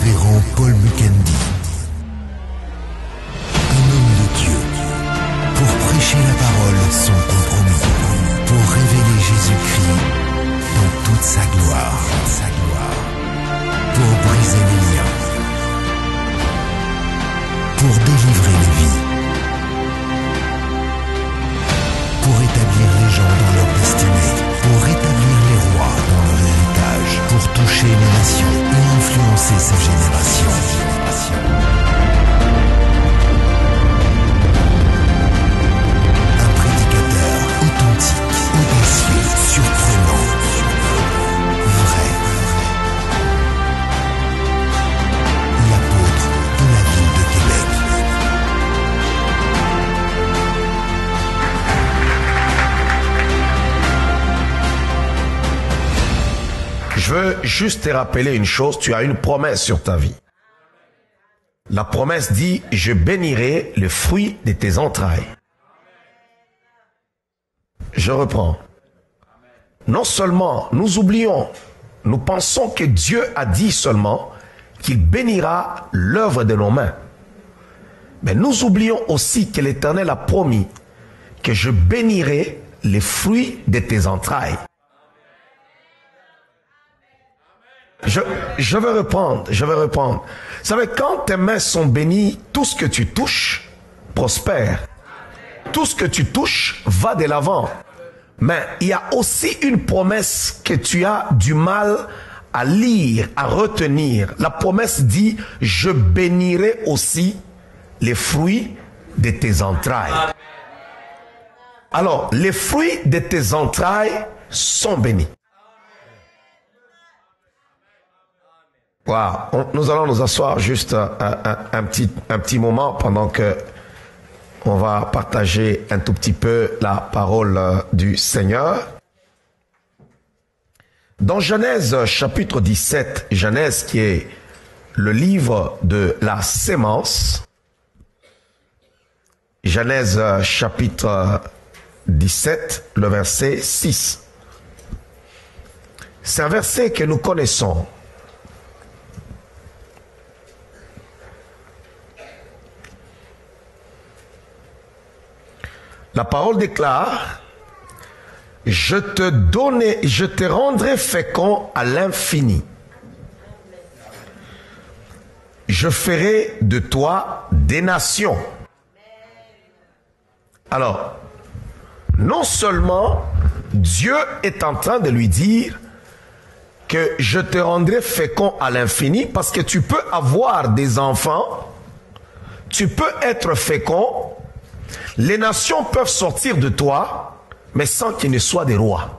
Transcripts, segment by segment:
révérend Paul Mukendi, un homme de Dieu, pour prêcher la parole sans compromis, pour révéler Jésus-Christ dans toute sa gloire, pour briser les liens, pour délivrer les vies, pour établir les gens dans leur destinée, pour rétablir les rois dans leur héritage, pour toucher les nations et influencer ces générations. Un prédicateur authentique, audacieux, surprenant, vrai. L'apôtre de la ville de Québec. Je veux juste te rappeler une chose, tu as une promesse sur ta vie. La promesse dit, je bénirai le fruit de tes entrailles. Je reprends. Non seulement nous oublions, nous pensons que Dieu a dit seulement qu'il bénira l'œuvre de nos mains. Mais nous oublions aussi que l'Éternel a promis que je bénirai les fruits de tes entrailles. Je vais reprendre. Vous savez, quand tes mains sont bénies, tout ce que tu touches prospère. Tout ce que tu touches va de l'avant. Mais il y a aussi une promesse que tu as du mal à lire, à retenir. La promesse dit, je bénirai aussi les fruits de tes entrailles. Alors, les fruits de tes entrailles sont bénis. Wow. Nous allons nous asseoir juste un petit moment pendant que on va partager un tout petit peu la parole du Seigneur. Dans Genèse chapitre 17, Genèse qui est le livre de la sémence, Genèse chapitre 17, le verset 6. C'est un verset que nous connaissons. La parole déclare, je te rendrai fécond à l'infini. Je ferai de toi des nations. Alors, non seulement Dieu est en train de lui dire que je te rendrai fécond à l'infini, parce que tu peux avoir des enfants, tu peux être fécond. Les nations peuvent sortir de toi, mais sans qu'ils ne soient des rois.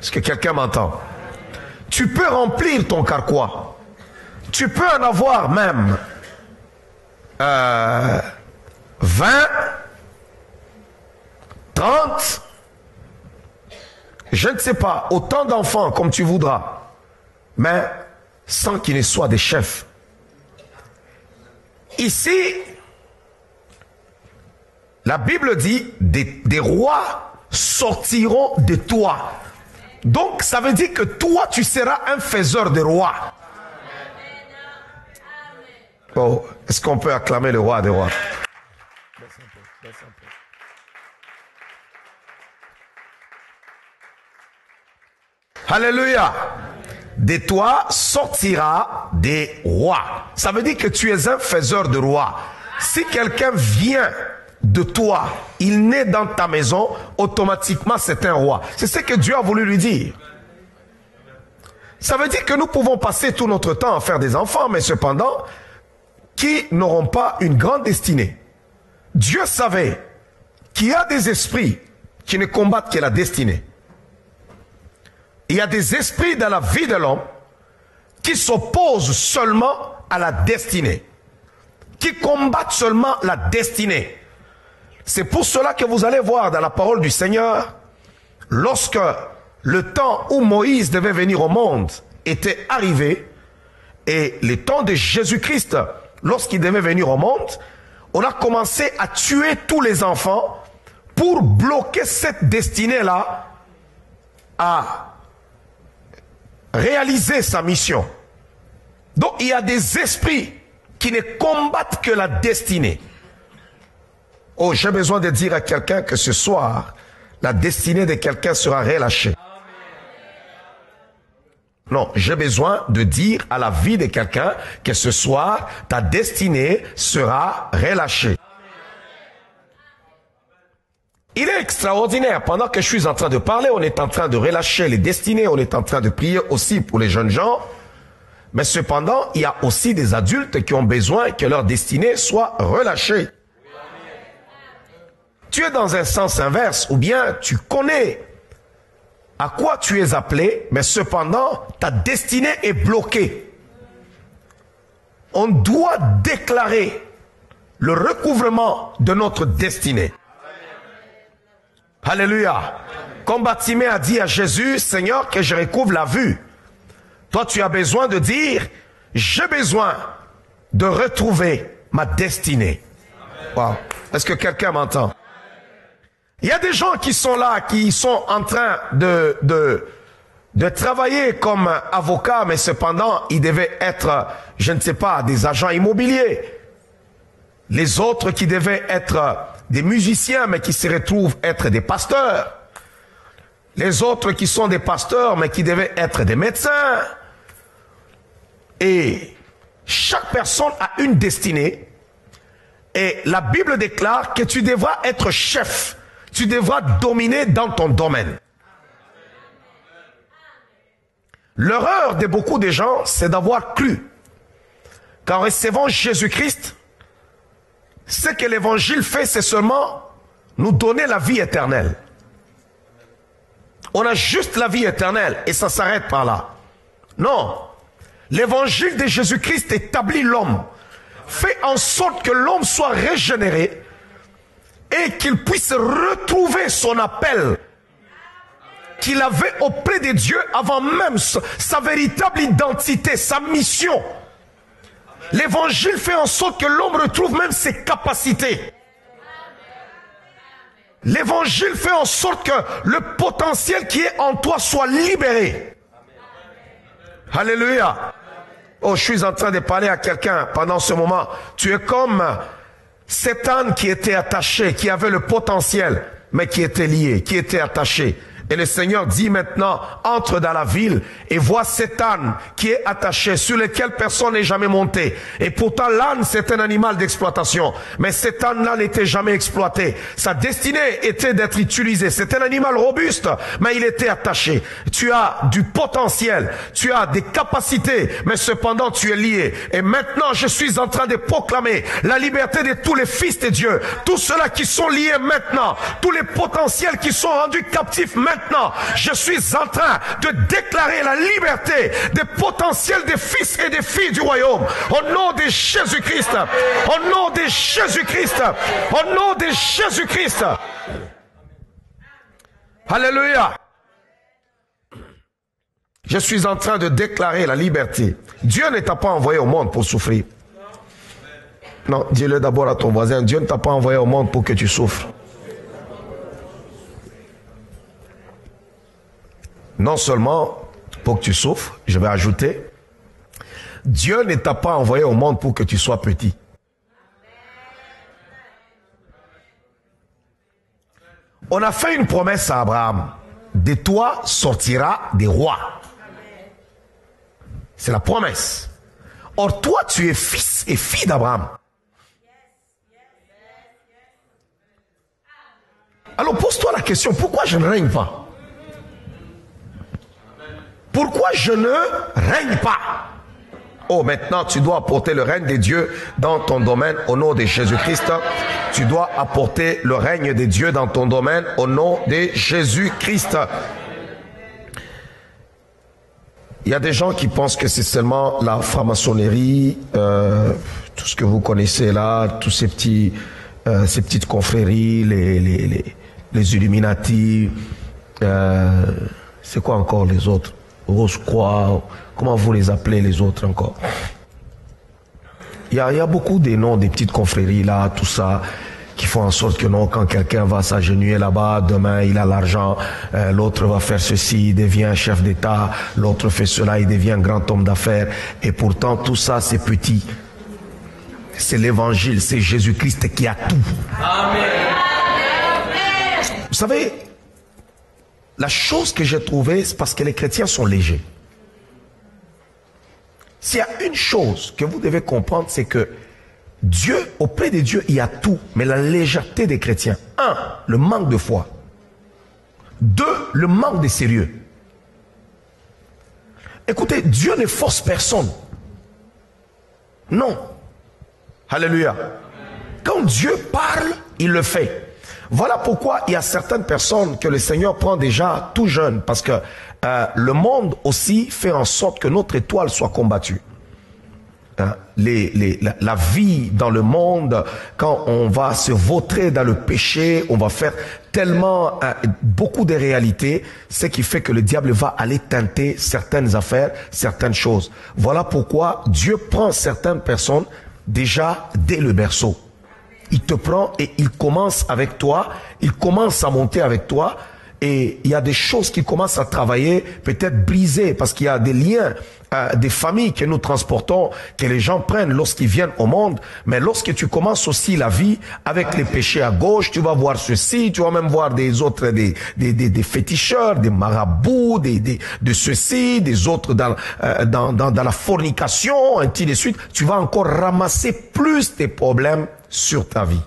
Est-ce que quelqu'un m'entend? Tu peux remplir ton carquois. Tu peux en avoir même 20, 30, je ne sais pas, autant d'enfants comme tu voudras, mais sans qu'ils ne soient des chefs. Ici, la Bible dit, des rois sortiront de toi. Donc, ça veut dire que toi, tu seras un faiseur de rois. Oh, est-ce qu'on peut acclamer le roi des rois? Alléluia. De toi sortira des rois. Ça veut dire que tu es un faiseur de rois. Si quelqu'un vient de toi, il naît dans ta maison, automatiquement c'est un roi. C'est ce que Dieu a voulu lui dire. Ça veut dire que nous pouvons passer tout notre temps à faire des enfants, mais cependant, qui n'auront pas une grande destinée. Dieu savait qu'il y a des esprits qui ne combattent que la destinée. Il y a des esprits dans la vie de l'homme qui s'opposent seulement à la destinée, qui combattent seulement la destinée. C'est pour cela que vous allez voir dans la parole du Seigneur, lorsque le temps où Moïse devait venir au monde était arrivé, et le temps de Jésus-Christ, lorsqu'il devait venir au monde, on a commencé à tuer tous les enfants pour bloquer cette destinée-là à réaliser sa mission. Donc il y a des esprits qui ne combattent que la destinée. Oh, j'ai besoin de dire à quelqu'un que ce soir, la destinée de quelqu'un sera relâchée. Non, j'ai besoin de dire à la vie de quelqu'un que ce soir, ta destinée sera relâchée. Il est extraordinaire, pendant que je suis en train de parler, on est en train de relâcher les destinées, on est en train de prier aussi pour les jeunes gens. Mais cependant, il y a aussi des adultes qui ont besoin que leur destinée soit relâchée. Tu es dans un sens inverse, ou bien tu connais à quoi tu es appelé, mais cependant, ta destinée est bloquée. On doit déclarer le recouvrement de notre destinée. Alléluia. Comme Bartimée a dit à Jésus, Seigneur, que je recouvre la vue. Toi, tu as besoin de dire, j'ai besoin de retrouver ma destinée. Wow. Est-ce que quelqu'un m'entend? Il y a des gens qui sont là, qui sont en train de travailler comme avocats, mais cependant, ils devaient être, je ne sais pas, des agents immobiliers. Les autres qui devaient être des musiciens, mais qui se retrouvent être des pasteurs. Les autres qui sont des pasteurs, mais qui devaient être des médecins. Et chaque personne a une destinée. Et la Bible déclare que tu devras être chef. Tu devras dominer dans ton domaine. L'erreur de beaucoup de gens, c'est d'avoir cru qu'en recevant Jésus-Christ, ce que l'évangile fait, c'est seulement nous donner la vie éternelle. On a juste la vie éternelle et ça s'arrête par là. Non. L'évangile de Jésus-Christ établit l'homme, fait en sorte que l'homme soit régénéré et qu'il puisse retrouver son appel qu'il avait auprès de Dieu avant même sa véritable identité, sa mission. L'évangile fait en sorte que l'homme retrouve même ses capacités. L'évangile fait en sorte que le potentiel qui est en toi soit libéré. Alléluia. Oh, je suis en train de parler à quelqu'un pendant ce moment. Tu es comme cet âne qui était attaché, qui avait le potentiel, mais qui était lié, qui était attaché. Et le Seigneur dit maintenant, entre dans la ville et vois cet âne qui est attaché, sur lequel personne n'est jamais monté. Et pourtant l'âne c'est un animal d'exploitation. Mais cet âne-là n'était jamais exploité. Sa destinée était d'être utilisé. C'est un animal robuste, mais il était attaché. Tu as du potentiel, tu as des capacités, mais cependant tu es lié. Et maintenant je suis en train de proclamer la liberté de tous les fils de Dieu. Tous ceux-là qui sont liés maintenant, tous les potentiels qui sont rendus captifs maintenant, je suis en train de déclarer la liberté des potentiels des fils et des filles du royaume. Au nom de Jésus-Christ. Au nom de Jésus-Christ. Au nom de Jésus-Christ. Alléluia. Je suis en train de déclarer la liberté. Dieu ne t'a pas envoyé au monde pour souffrir. Non, dis-le d'abord à ton voisin. Dieu ne t'a pas envoyé au monde pour que tu souffres. Non seulement pour que tu souffres, je vais ajouter, Dieu ne t'a pas envoyé au monde pour que tu sois petit. On a fait une promesse à Abraham. De toi sortira des rois. C'est la promesse. Or toi, tu es fils et fille d'Abraham. Alors pose-toi la question, pourquoi je ne règne pas? Pourquoi je ne règne pas? Oh, maintenant, tu dois apporter le règne de Dieu dans ton domaine au nom de Jésus-Christ. Tu dois apporter le règne de Dieu dans ton domaine au nom de Jésus-Christ. Il y a des gens qui pensent que c'est seulement la franc-maçonnerie, tout ce que vous connaissez là, tous ces petites confréries, les Illuminati, c'est quoi encore les autres? Rose-Croix, comment vous les appelez les autres encore? Il y a beaucoup de noms des petites confréries là, tout ça. qui font en sorte que non, quand quelqu'un va s'agenouiller là-bas, demain il a l'argent, l'autre va faire ceci, il devient chef d'État, l'autre fait cela, il devient grand homme d'affaires. Et pourtant tout ça c'est petit. C'est l'évangile, c'est Jésus-Christ qui a tout. Amen. Vous savez, la chose que j'ai trouvée, c'est parce que les chrétiens sont légers. S'il y a une chose que vous devez comprendre, c'est que Dieu, auprès de Dieu, il y a tout, mais la légèreté des chrétiens. 1, le manque de foi. 2, le manque de sérieux. Écoutez, Dieu ne force personne. Non. Alléluia. Quand Dieu parle, il le fait. Voilà pourquoi il y a certaines personnes que le Seigneur prend déjà tout jeune, parce que le monde aussi fait en sorte que notre étoile soit combattue. La vie dans le monde, quand on va se vautrer dans le péché, on va faire tellement beaucoup de réalités, ce qui fait que le diable va aller tenter certaines affaires, certaines choses. Voilà pourquoi Dieu prend certaines personnes déjà dès le berceau. Il te prend et il commence avec toi, il commence à monter avec toi, et il y a des choses qui commencent à travailler, peut-être brisées, parce qu'il y a des liens, des familles que nous transportons, que les gens prennent lorsqu'ils viennent au monde. Mais lorsque tu commences aussi la vie avec les péchés à gauche, tu vas voir ceci, tu vas même voir des autres, des féticheurs, des marabouts, de ceci, des autres dans la fornication, ainsi de suite. Tu vas encore ramasser plus de problèmes sur ta vie.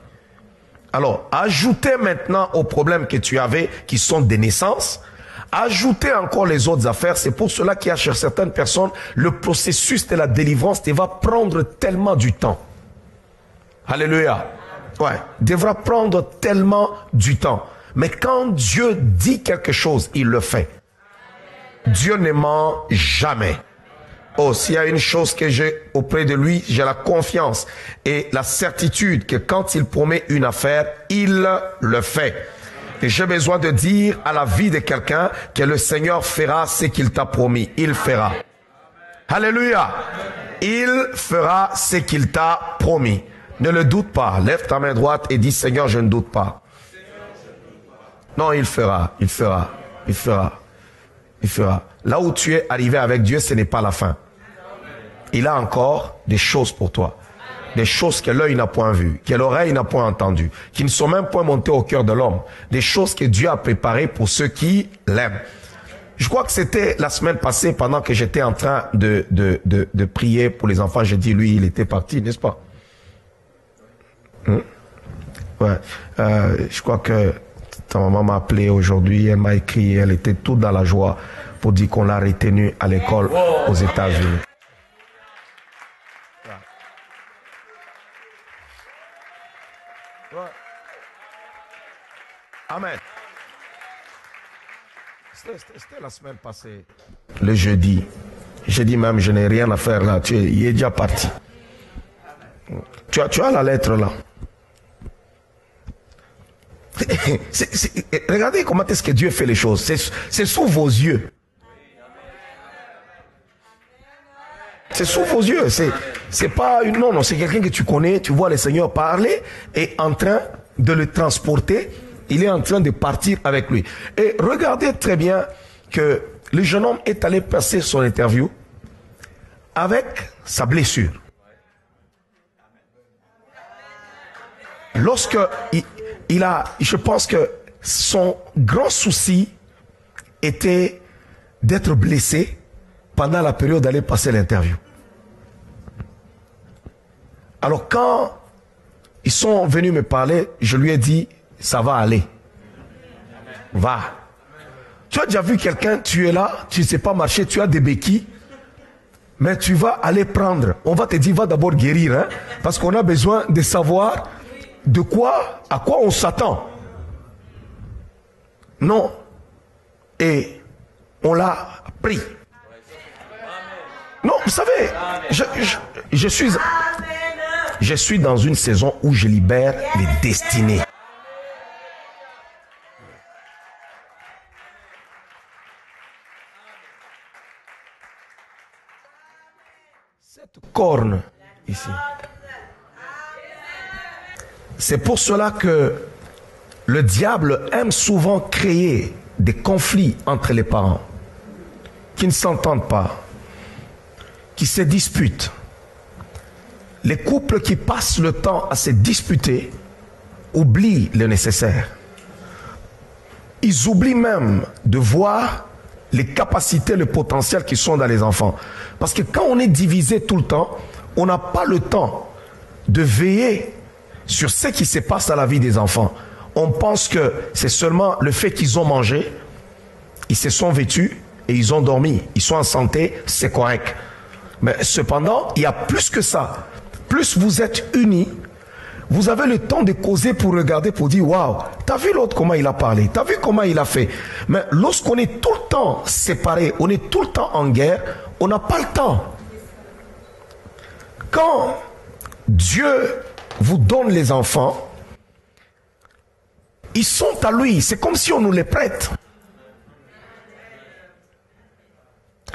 Alors, ajoutez maintenant aux problèmes que tu avais, qui sont des naissances, ajoutez encore les autres affaires. C'est pour cela qu'il y a chez certaines personnes, le processus de la délivrance va prendre tellement du temps. Alléluia. Ouais, devra prendre tellement du temps. Mais quand Dieu dit quelque chose, il le fait. Dieu ne ment jamais. Oh, s'il y a une chose que j'ai auprès de lui, j'ai la confiance et la certitude que quand il promet une affaire, il le fait. Et j'ai besoin de dire à la vie de quelqu'un que le Seigneur fera ce qu'il t'a promis. Il fera. Alléluia. Il fera ce qu'il t'a promis. Ne le doute pas. Lève ta main droite et dis, Seigneur, je ne doute pas. Non, il fera. Il fera. Il fera. Il fera. Là où tu es arrivé avec Dieu, ce n'est pas la fin. Il a encore des choses pour toi. Des choses que l'œil n'a point vues, que l'oreille n'a point entendues, qui ne sont même point montées au cœur de l'homme. Des choses que Dieu a préparées pour ceux qui l'aiment. Je crois que c'était la semaine passée, pendant que j'étais en train de prier pour les enfants. J'ai dit, lui, il était parti, n'est-ce pas? Ouais. Je crois que ta maman m'a appelé aujourd'hui, elle m'a écrit, elle était toute dans la joie pour dire qu'on l'a retenu à l'école aux États-Unis. Amen. C'était la semaine passée, le jeudi. J'ai dit même, je n'ai rien à faire là, il est déjà parti. Tu as la lettre là. Regardez comment est-ce que Dieu fait les choses. C'est sous vos yeux. C'est sous vos yeux. C'est pas une... Non, c'est quelqu'un que tu connais. Tu vois le Seigneur parler et en train de le transporter. Il est en train de partir avec lui. Et regardez très bien que le jeune homme est allé passer son interview avec sa blessure. Lorsque je pense que son grand souci était d'être blessé pendant la période d'aller passer l'interview. Alors quand ils sont venus me parler, je lui ai dit, ça va aller. Va. Tu as déjà vu quelqu'un, tu es là, tu ne sais pas marcher, tu as des béquilles, mais tu vas aller prendre. On va te dire, va d'abord guérir, hein, parce qu'on a besoin de savoir à quoi on s'attend. Non. Et on l'a pris. Non, vous savez, je suis dans une saison où je libère les destinées. Cette corne ici, C'est pour cela que le diable aime souvent créer des conflits entre les parents qui ne s'entendent pas, qui se disputent. Les couples qui passent le temps à se disputer oublient le nécessaire. Ils oublient même de voir les capacités, le potentiel qui sont dans les enfants. Parce que quand on est divisé tout le temps, on n'a pas le temps de veiller sur ce qui se passe dans la vie des enfants. On pense que c'est seulement le fait qu'ils ont mangé, ils se sont vêtus et ils ont dormi. Ils sont en santé, c'est correct. Mais cependant, il y a plus que ça. Plus vous êtes unis, vous avez le temps de causer pour regarder, pour dire, waouh, t'as vu l'autre comment il a parlé, t'as vu comment il a fait. Mais lorsqu'on est tout le temps séparés, on est tout le temps en guerre, on n'a pas le temps. Quand Dieu vous donne les enfants, ils sont à lui, c'est comme si on nous les prête.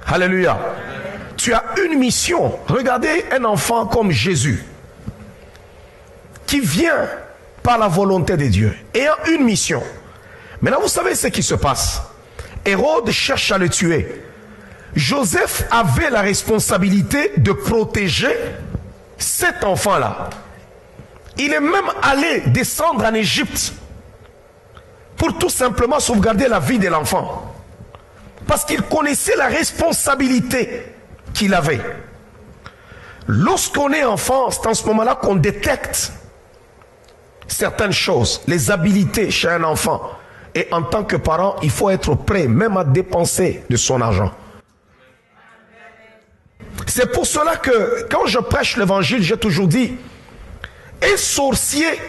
Alléluia. Tu as une mission. Regardez un enfant comme Jésus, qui vient par la volonté de Dieu, ayant une mission. Maintenant, vous savez ce qui se passe. Hérode cherche à le tuer. Joseph avait la responsabilité de protéger cet enfant-là. Il est même allé descendre en Égypte pour tout simplement sauvegarder la vie de l'enfant. Parce qu'il connaissait la responsabilité qu'il avait. Lorsqu'on est enfant, c'est en ce moment-là qu'on détecte certaines choses, les habiletés chez un enfant. Et en tant que parent, il faut être prêt même à dépenser de son argent. C'est pour cela que quand je prêche l'évangile, j'ai toujours dit, un sorcier,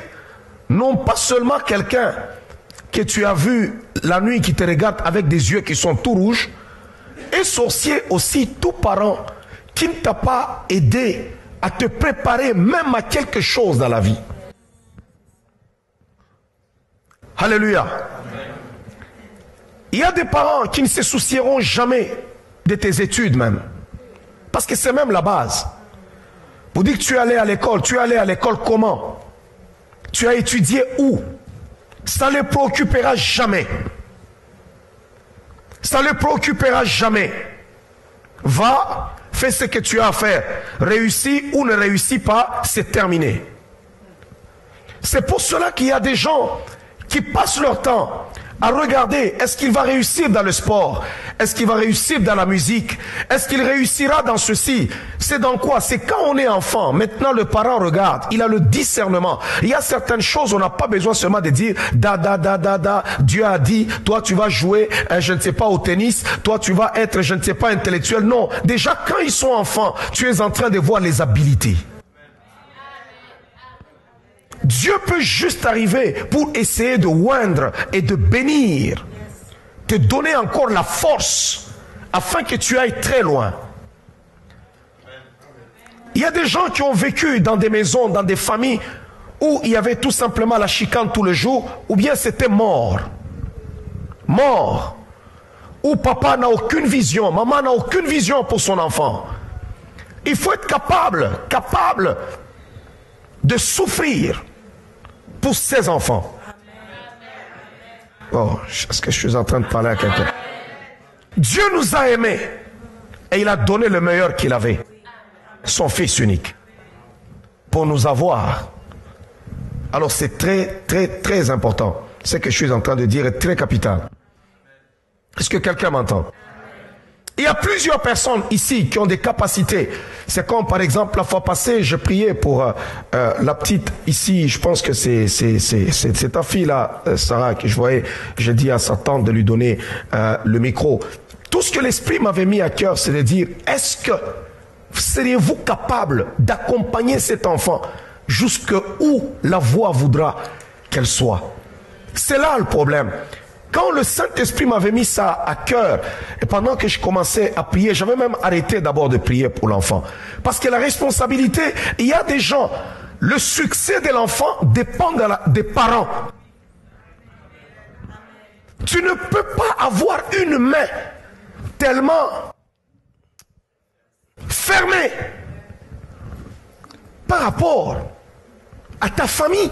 non pas seulement quelqu'un que tu as vu la nuit qui te regarde avec des yeux qui sont tout rouges, un sorcier aussi, tout parent qui ne t'a pas aidé à te préparer même à quelque chose dans la vie. Alléluia. Il y a des parents qui ne se soucieront jamais de tes études même. Parce que c'est même la base. Vous dites que tu es allé à l'école comment? Tu as étudié où? Ça ne les préoccupera jamais. Ça ne les préoccupera jamais. Va, fais ce que tu as à faire. Réussis ou ne réussis pas, c'est terminé. C'est pour cela qu'il y a des gens qui passent leur temps à regarder, est-ce qu'il va réussir dans le sport? Est-ce qu'il va réussir dans la musique? Est-ce qu'il réussira dans ceci? C'est dans quoi? C'est quand on est enfant. Maintenant, le parent regarde. Il a le discernement. Il y a certaines choses, on n'a pas besoin seulement de dire, Dieu a dit, toi tu vas jouer, je ne sais pas, au tennis, toi tu vas être, je ne sais pas, intellectuel. Non. Déjà, quand ils sont enfants, tu es en train de voir les habiletés. Dieu peut juste arriver pour essayer de oindre et de bénir, te donner encore la force afin que tu ailles très loin. Il y a des gens qui ont vécu dans des maisons, dans des familles où il y avait tout simplement la chicane tous les jours, ou bien c'était mort. Mort. Où papa n'a aucune vision, maman n'a aucune vision pour son enfant. Il faut être capable de souffrir pour ses enfants. Oh, est-ce que je suis en train de parler à quelqu'un? Dieu nous a aimés et il a donné le meilleur qu'il avait, son fils unique, pour nous avoir. Alors c'est très important. Ce que je suis en train de dire est très capital. Est-ce que quelqu'un m'entend? Il y a plusieurs personnes ici qui ont des capacités. C'est comme par exemple la fois passée, je priais pour la petite ici, je pense que c'est ta fille là, Sarah, que je voyais, j'ai dit à sa tante de lui donner le micro. Tout ce que l'Esprit m'avait mis à cœur, c'est de dire, est-ce que seriez-vous capable d'accompagner cet enfant jusqu'où la voix voudra qu'elle soit? C'est là le problème. Quand le Saint-Esprit m'avait mis ça à cœur, et pendant que je commençais à prier, j'avais même arrêté d'abord de prier pour l'enfant. Parce que la responsabilité, il y a des gens, le succès de l'enfant dépend des parents. Tu ne peux pas avoir une main tellement fermée par rapport à ta famille.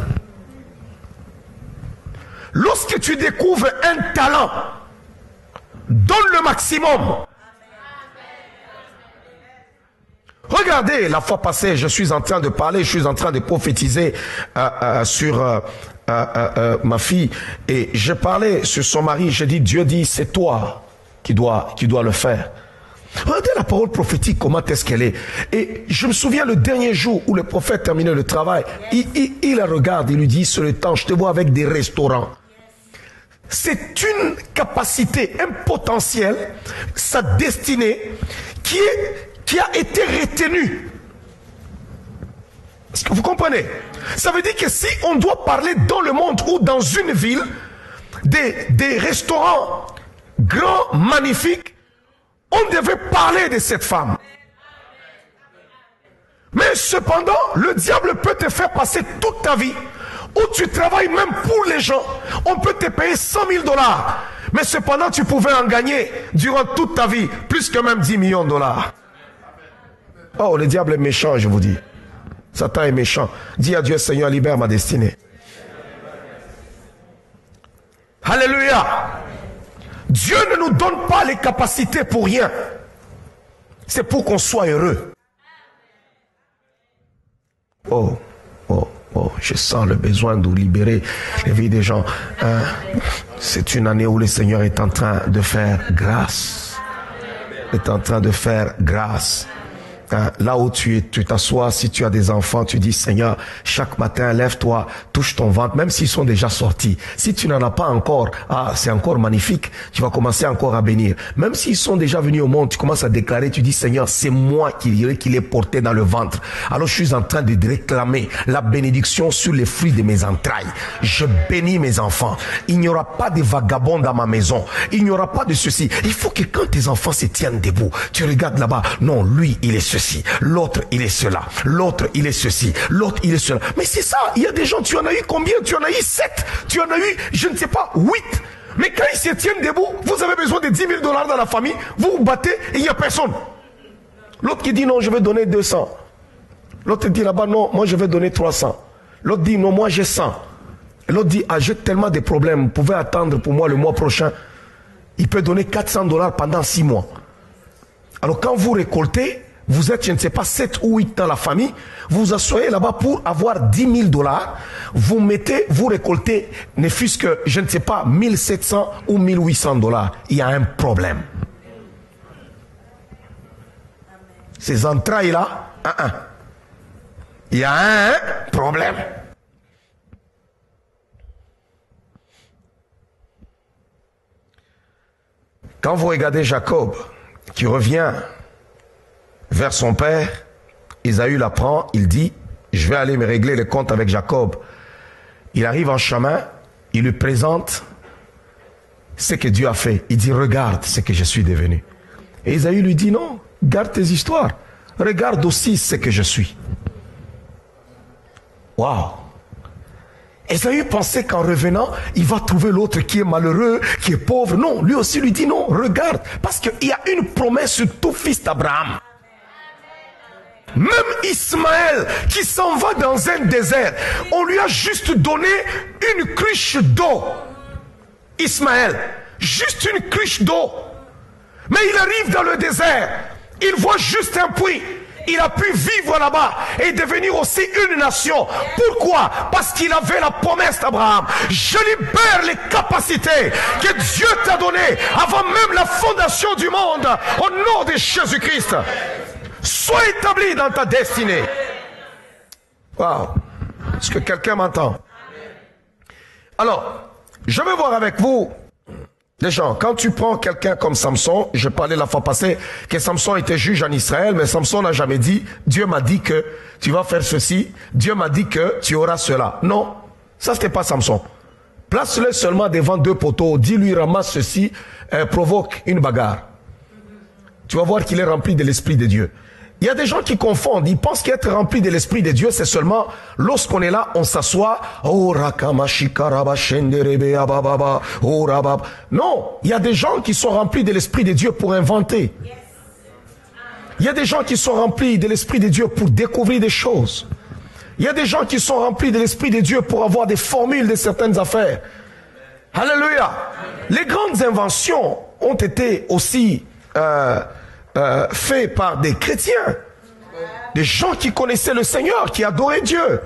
Lorsque tu découvres un talent, donne le maximum. Regardez, la fois passée, je suis en train de parler, je suis en train de prophétiser sur ma fille. Et je parlais sur son mari, j'ai dit, Dieu dit, c'est toi qui dois le faire. Regardez la parole prophétique, comment est-ce qu'elle est. Et je me souviens le dernier jour où le prophète terminait le travail, il la regarde, il lui dit, c'est le temps, je te vois avec des restaurants. C'est une capacité, un potentiel, sa destinée qui a été retenue. Est-ce que vous comprenez? Ça veut dire que si on doit parler dans le monde ou dans une ville, des restaurants grands, magnifiques, on devait parler de cette femme. Mais cependant, le diable peut te faire passer toute ta vie où tu travailles même pour les gens. On peut te payer 100 000 $. Mais cependant, tu pouvais en gagner durant toute ta vie plus que même 10 millions de dollars. Oh, le diable est méchant, je vous dis. Satan est méchant. Dis à Dieu, Seigneur, libère ma destinée. Alléluia. Dieu ne nous donne pas les capacités pour rien. C'est pour qu'on soit heureux. Oh, je sens le besoin de libérer les vies des gens. C'est une année où le Seigneur est en train de faire grâce. Est en train de faire grâce. Là où tu t'assois, si tu as des enfants, tu dis, Seigneur, chaque matin, lève-toi, touche ton ventre, même s'ils sont déjà sortis. Si tu n'en as pas encore, c'est encore magnifique, tu vas commencer encore à bénir. Même s'ils sont déjà venus au monde, tu commences à déclarer, tu dis, Seigneur, c'est moi qui l'ai porté dans le ventre. Alors je suis en train de réclamer la bénédiction sur les fruits de mes entrailles. Je bénis mes enfants. Il n'y aura pas de vagabonds dans ma maison. Il n'y aura pas de ceci. Il faut que quand tes enfants se tiennent debout, tu regardes là-bas, non, lui, il est ceci. L'autre, il est cela. L'autre, il est ceci. L'autre, il est cela. Mais c'est ça. Il y a des gens, tu en as eu combien? Tu en as eu 7. Tu en as eu, je ne sais pas, 8. Mais quand ils se tiennent debout, vous avez besoin de 10 000 $ dans la famille. Vous vous battez et il n'y a personne. L'autre qui dit non, je vais donner 200. L'autre dit là-bas, non, moi je vais donner 300. L'autre dit non, moi j'ai 100. Et l'autre dit, j'ai tellement de problèmes. Vous pouvez attendre pour moi le mois prochain. Il peut donner 400 $ pendant 6 mois. Alors quand vous récoltez, vous êtes, je ne sais pas, 7 ou 8 dans la famille, vous vous asseyez là-bas pour avoir 10 000 $, vous récoltez, ne fût-ce que, je ne sais pas, 1700 ou 1800 $. Il y a un problème. Ces entrailles-là, il y a un problème. Quand vous regardez Jacob, qui revient vers son père, Ésaü l'apprend, il dit, je vais aller me régler les comptes avec Jacob. Il arrive en chemin, il lui présente ce que Dieu a fait. Il dit, regarde ce que je suis devenu. Et Ésaü lui dit, non, garde tes histoires. Regarde aussi ce que je suis. Waouh! Ésaü pensait qu'en revenant, il va trouver l'autre qui est malheureux, qui est pauvre. Non, lui aussi lui dit, non, regarde. Parce qu'il y a une promesse sur tout fils d'Abraham. Même Ismaël qui s'en va dans un désert, on lui a juste donné une cruche d'eau. Ismaël, juste une cruche d'eau. Mais il arrive dans le désert, il voit juste un puits. Il a pu vivre là-bas et devenir aussi une nation. Pourquoi? Parce qu'il avait la promesse d'Abraham. Je libère les capacités que Dieu t'a données avant même la fondation du monde. Au nom de Jésus-Christ. Sois établi dans ta destinée. Waouh. Est-ce que quelqu'un m'entend? Alors, je vais voir avec vous les gens. Quand tu prends quelqu'un comme Samson, je parlais la fois passée que Samson était juge en Israël, mais Samson n'a jamais dit, Dieu m'a dit que tu vas faire ceci, Dieu m'a dit que tu auras cela. Non, ça c'était pas Samson. Place-le seulement devant 2 poteaux, dis-lui ramasse ceci, provoque une bagarre. Tu vas voir qu'il est rempli de l'Esprit de Dieu. Il y a des gens qui confondent, ils pensent qu'être rempli de l'Esprit de Dieu, c'est seulement lorsqu'on est là, on s'assoit. Non, il y a des gens qui sont remplis de l'Esprit de Dieu pour inventer. Il y a des gens qui sont remplis de l'Esprit de Dieu pour découvrir des choses. Il y a des gens qui sont remplis de l'Esprit de Dieu pour avoir des formules de certaines affaires. Alléluia. Les grandes inventions ont été aussi faites par des chrétiens. Des gens qui connaissaient le Seigneur, qui adoraient Dieu.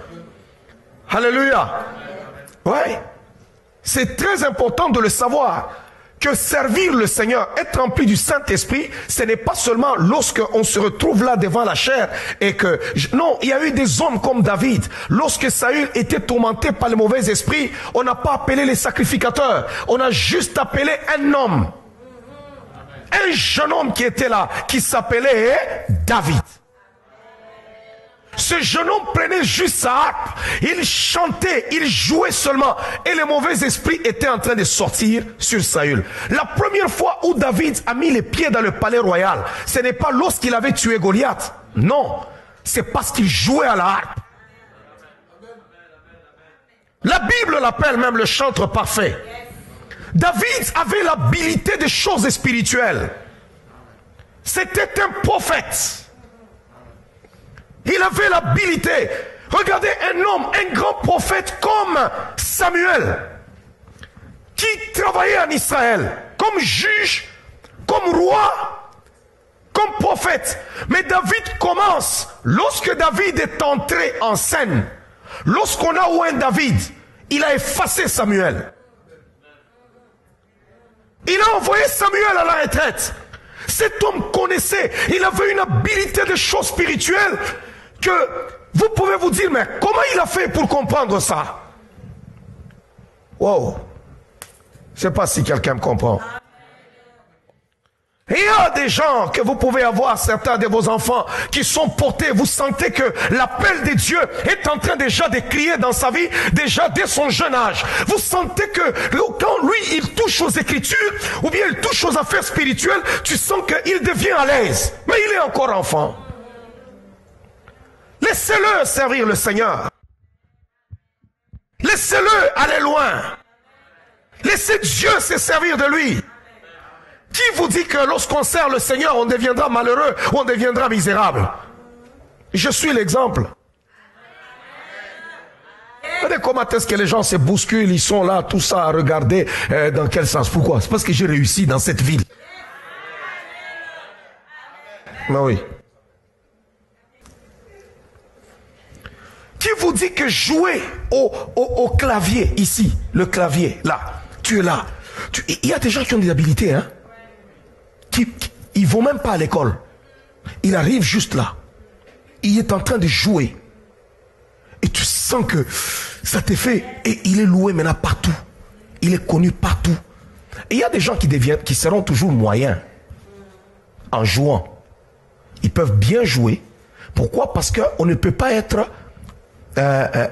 Alléluia. Ouais. C'est très important de le savoir. Que servir le Seigneur, être rempli du Saint-Esprit, ce n'est pas seulement lorsque on se retrouve là devant la chair et que... Non, il y a eu des hommes comme David. Lorsque Saül était tourmenté par le mauvais esprit, on n'a pas appelé les sacrificateurs. On a juste appelé un homme. Un jeune homme qui était là, qui s'appelait David. Ce jeune homme prenait juste sa harpe, il chantait, il jouait seulement, et le mauvais esprit était en train de sortir sur Saül. La première fois où David a mis les pieds dans le palais royal, ce n'est pas lorsqu'il avait tué Goliath, non, c'est parce qu'il jouait à la harpe. La Bible l'appelle même le chanteur parfait. David avait l'habilité des choses spirituelles. C'était un prophète. Il avait l'habilité. Regardez un homme, un grand prophète comme Samuel, qui travaillait en Israël, comme juge, comme roi, comme prophète. Mais David commence, lorsque David est entré en scène, lorsqu'on a oint David, il a effacé Samuel. Il a envoyé Samuel à la retraite. Cet homme connaissait, il avait une habilité de choses spirituelles que vous pouvez vous dire, mais comment il a fait pour comprendre ça? Wow. Je ne sais pas si quelqu'un me comprend. Il y a des gens que vous pouvez avoir, certains de vos enfants qui sont portés, vous sentez que l'appel de Dieu est en train déjà de crier dans sa vie, déjà dès son jeune âge. Vous sentez que quand lui, il touche aux Écritures, ou bien il touche aux affaires spirituelles, tu sens qu'il devient à l'aise. Mais il est encore enfant. Laissez-le servir le Seigneur. Laissez-le aller loin. Laissez Dieu se servir de lui. Qui vous dit que lorsqu'on sert le Seigneur, on deviendra malheureux ou on deviendra misérable? Je suis l'exemple. Regardez comment est-ce que les gens se bousculent, ils sont là, tout ça à regarder dans quel sens. Pourquoi? C'est parce que j'ai réussi dans cette ville. Mais oui. Qui vous dit que jouer au clavier, ici, le clavier, là, tu es là. Il y a des gens qui ont des habilités, hein. Ils ne vont même pas à l'école. Il arrive juste là. Il est en train de jouer. Et tu sens que ça t'est fait. Et il est loué maintenant partout. Il est connu partout. Et il y a des gens qui seront toujours moyens en jouant. Ils peuvent bien jouer. Pourquoi? Parce qu'on ne peut pas être...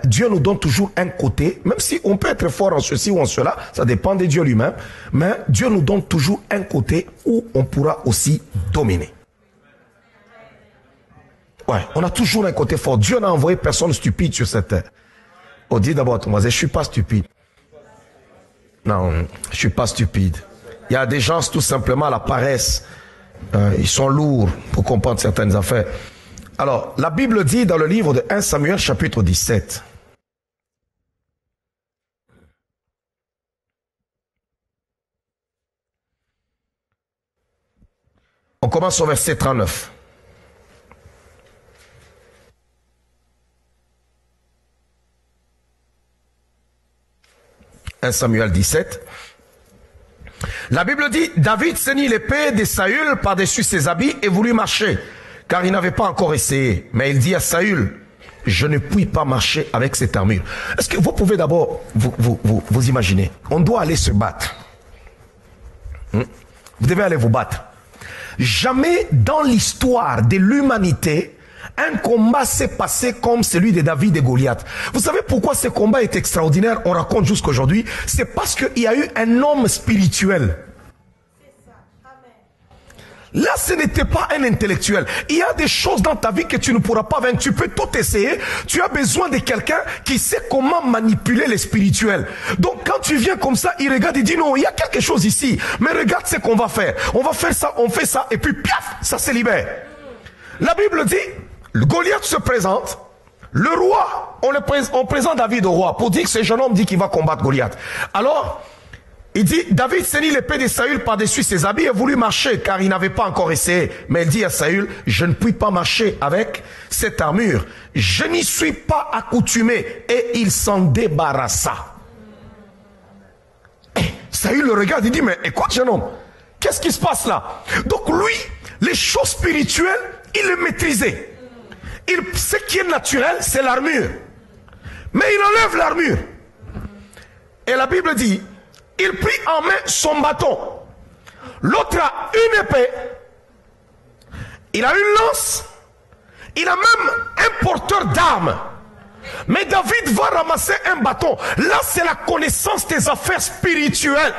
Dieu nous donne toujours un côté, même si on peut être fort en ceci ou en cela, ça dépend de Dieu lui-même, mais Dieu nous donne toujours un côté où on pourra aussi dominer. Ouais, on a toujours un côté fort. Dieu n'a envoyé personne stupide sur cette terre. On dit d'abord, Thomas, je ne suis pas stupide. Non, je ne suis pas stupide. Il y a des gens tout simplement à la paresse. Ils sont lourds pour comprendre certaines affaires. Alors, la Bible dit dans le livre de 1 Samuel chapitre 17. On commence au verset 39. « 1 Samuel 17. La Bible dit, David ceignit l'épée de Saül par-dessus ses habits et voulut marcher. Car il n'avait pas encore essayé. Mais il dit à Saül, je ne puis pas marcher avec cette armure. Est-ce que vous pouvez d'abord vous imaginer? On doit aller se battre. Vous devez aller vous battre. Jamais dans l'histoire de l'humanité, un combat s'est passé comme celui de David et Goliath. Vous savez pourquoi ce combat est extraordinaire? On raconte jusqu'aujourd'hui. C'est parce qu'il y a eu un homme spirituel. Là, ce n'était pas un intellectuel. Il y a des choses dans ta vie que tu ne pourras pas vaincre. Tu peux tout essayer. Tu as besoin de quelqu'un qui sait comment manipuler les spirituels. Donc, quand tu viens comme ça, il regarde, il dit non, il y a quelque chose ici. Mais regarde ce qu'on va faire. On va faire ça, on fait ça, et puis piaf, ça se libère. La Bible dit, le Goliath se présente. Le roi, on présente David au roi pour dire que ce jeune homme dit qu'il va combattre Goliath. Alors, Il dit, David ceignit l'épée de Saül par-dessus ses habits et voulut marcher, car il n'avait pas encore essayé. Mais il dit à Saül, je ne puis pas marcher avec cette armure. Je n'y suis pas accoutumé. Et il s'en débarrassa. Saül le regarde, il dit, mais écoute jeune homme, qu'est-ce qui se passe là? Donc lui, les choses spirituelles, il les maîtrisait. Ce qui est naturel, c'est l'armure. Mais il enlève l'armure. Et la Bible dit, il prit en main son bâton. L'autre a une épée. Il a une lance. Il a même un porteur d'armes. Mais David va ramasser un bâton. Là, c'est la connaissance des affaires spirituelles.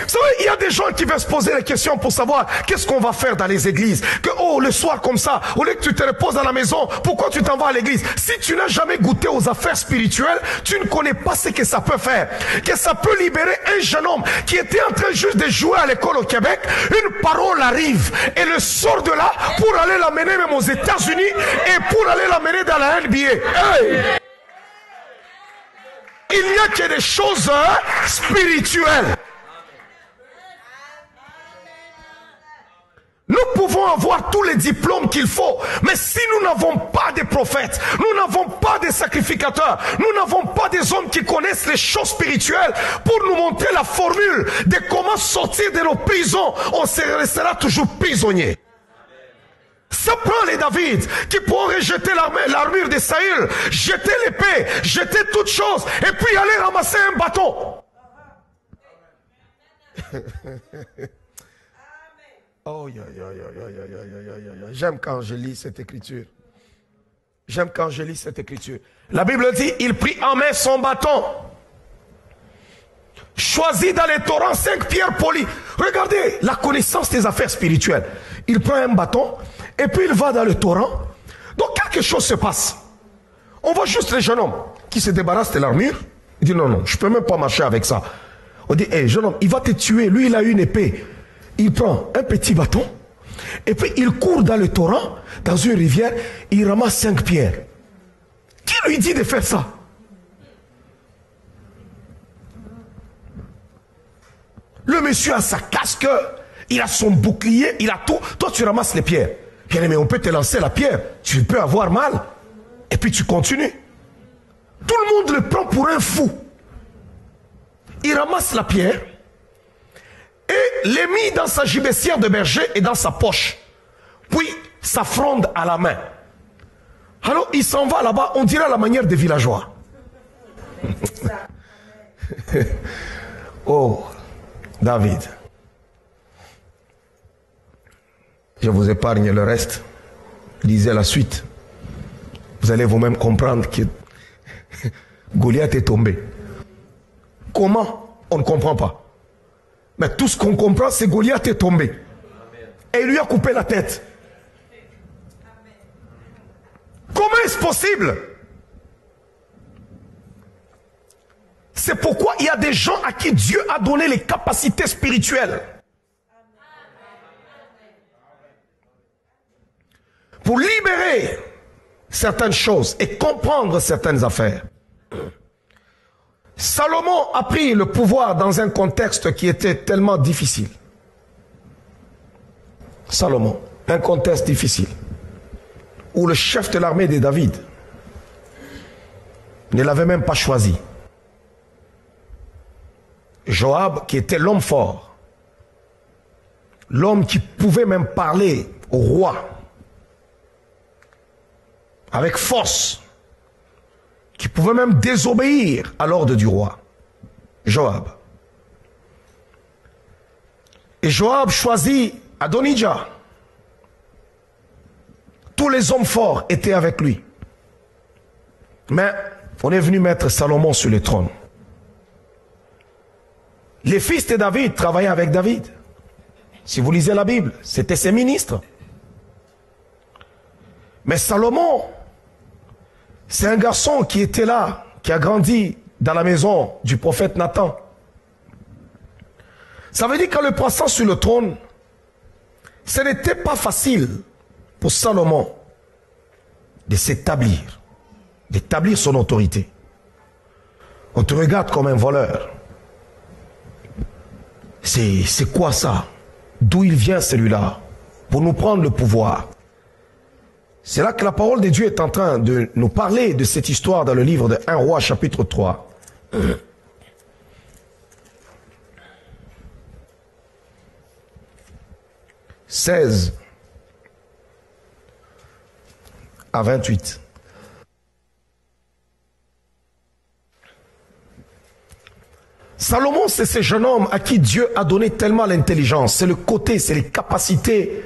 Vous savez, il y a des gens qui veulent se poser la question pour savoir qu'est-ce qu'on va faire dans les églises. Que, oh, le soir comme ça, au lieu que tu te reposes à la maison, pourquoi tu t'en vas à l'église? Si tu n'as jamais goûté aux affaires spirituelles, tu ne connais pas ce que ça peut faire. Que ça peut libérer un jeune homme qui était en train juste de jouer à l'école au Québec. Une parole arrive et le sort de là pour aller l'amener même aux États-Unis et pour aller l'amener dans la NBA. Hey! Il n'y a que des choses spirituelles. Nous pouvons avoir tous les diplômes qu'il faut, mais si nous n'avons pas de prophètes, nous n'avons pas de sacrificateurs, nous n'avons pas des hommes qui connaissent les choses spirituelles pour nous montrer la formule de comment sortir de nos prisons, on restera toujours prisonnier. Ça prend les David qui pourront rejeter l'armure de Saül, jeter l'épée, jeter toutes choses et puis aller ramasser un bâton. Oh, j'aime quand je lis cette écriture. J'aime quand je lis cette écriture. La Bible dit, il prit en main son bâton. Choisit dans les torrents 5 pierres polies. Regardez la connaissance des affaires spirituelles. Il prend un bâton et puis il va dans le torrent. Donc quelque chose se passe. On voit juste les jeunes hommes qui se débarrassent de l'armure. Il dit non, non, je ne peux même pas marcher avec ça. On dit, hé, jeune homme, il va te tuer. Lui, il a une épée. Il prend un petit bâton et puis il court dans le torrent, dans une rivière, il ramasse 5 pierres. Qui lui dit de faire ça? Le monsieur a sa casque, il a son bouclier, il a tout. Toi, tu ramasses les pierres. Bien, mais on peut te lancer la pierre, tu peux avoir mal. Et puis tu continues. Tout le monde le prend pour un fou. Il ramasse la pierre et les mit dans sa gibecière de berger et dans sa poche. Puis sa fronde à la main. Alors il s'en va là-bas, on dirait à la manière des villageois. Oh, David. Je vous épargne le reste. Lisez la suite. Vous allez vous-même comprendre que Goliath est tombé. Comment? On ne comprend pas. Mais tout ce qu'on comprend, c'est Goliath est tombé. Et il lui a coupé la tête. Comment est-ce possible? C'est pourquoi il y a des gens à qui Dieu a donné les capacités spirituelles. Pour libérer certaines choses et comprendre certaines affaires. Salomon a pris le pouvoir dans un contexte qui était tellement difficile. Salomon, un contexte difficile, où le chef de l'armée de David ne l'avait même pas choisi. Joab, qui était l'homme fort, l'homme qui pouvait même parler au roi, avec force, qui pouvait même désobéir à l'ordre du roi, Joab. Et Joab choisit Adonijah. Tous les hommes forts étaient avec lui. Mais on est venu mettre Salomon sur le trône. Les fils de David travaillaient avec David. Si vous lisez la Bible, c'était ses ministres. Mais Salomon, c'est un garçon qui était là, qui a grandi dans la maison du prophète Nathan. Ça veut dire qu'en le passant sur le trône, ce n'était pas facile pour Salomon de s'établir, d'établir son autorité. On te regarde comme un voleur. C'est quoi ça? D'où il vient celui-là? Pour nous prendre le pouvoir. C'est là que la parole de Dieu est en train de nous parler de cette histoire dans le livre de 1 Roi chapitre 3. 16 à 28. Salomon, c'est ce jeune homme à qui Dieu a donné tellement l'intelligence. C'est le côté, c'est les capacités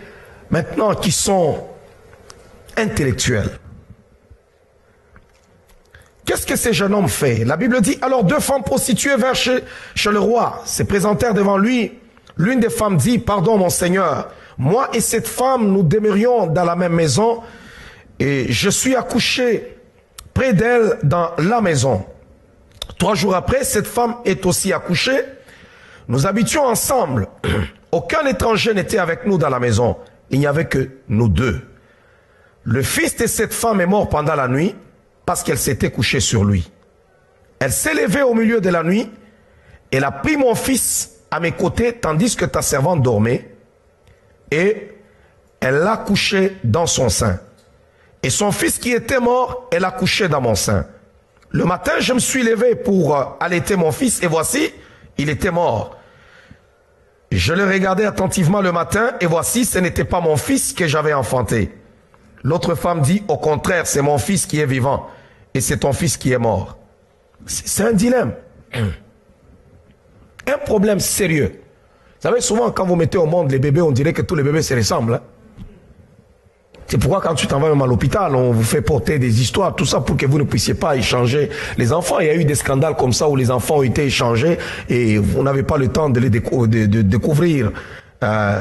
maintenant qui sont intellectuelles. Qu'est-ce que ce jeune homme fait? La Bible dit, alors 2 femmes prostituées vinrent chez le roi, se présentèrent devant lui. L'une des femmes dit, pardon mon Seigneur, moi et cette femme, nous demeurions dans la même maison et je suis accouché près d'elle dans la maison. 3 jours après, cette femme est aussi accouchée. Nous habitions ensemble. Aucun étranger n'était avec nous dans la maison. Il n'y avait que nous 2. Le fils de cette femme est mort pendant la nuit parce qu'elle s'était couchée sur lui. Elle s'est levée au milieu de la nuit. Elle a pris mon fils à mes côtés tandis que ta servante dormait et elle l'a couché dans son sein. Et son fils qui était mort, elle l'a couché dans mon sein. Le matin, je me suis levé pour allaiter mon fils et voici, il était mort. Je le regardais attentivement le matin et voici, ce n'était pas mon fils que j'avais enfanté. L'autre femme dit, au contraire, c'est mon fils qui est vivant et c'est ton fils qui est mort. C'est un dilemme. Un problème sérieux. Vous savez, souvent, quand vous mettez au monde les bébés, on dirait que tous les bébés se ressemblent. Hein? C'est pourquoi quand tu t'en vas même à l'hôpital, on vous fait porter des histoires, tout ça pour que vous ne puissiez pas échanger les enfants. Il y a eu des scandales comme ça où les enfants ont été échangés et vous n'avez pas le temps de les découvrir.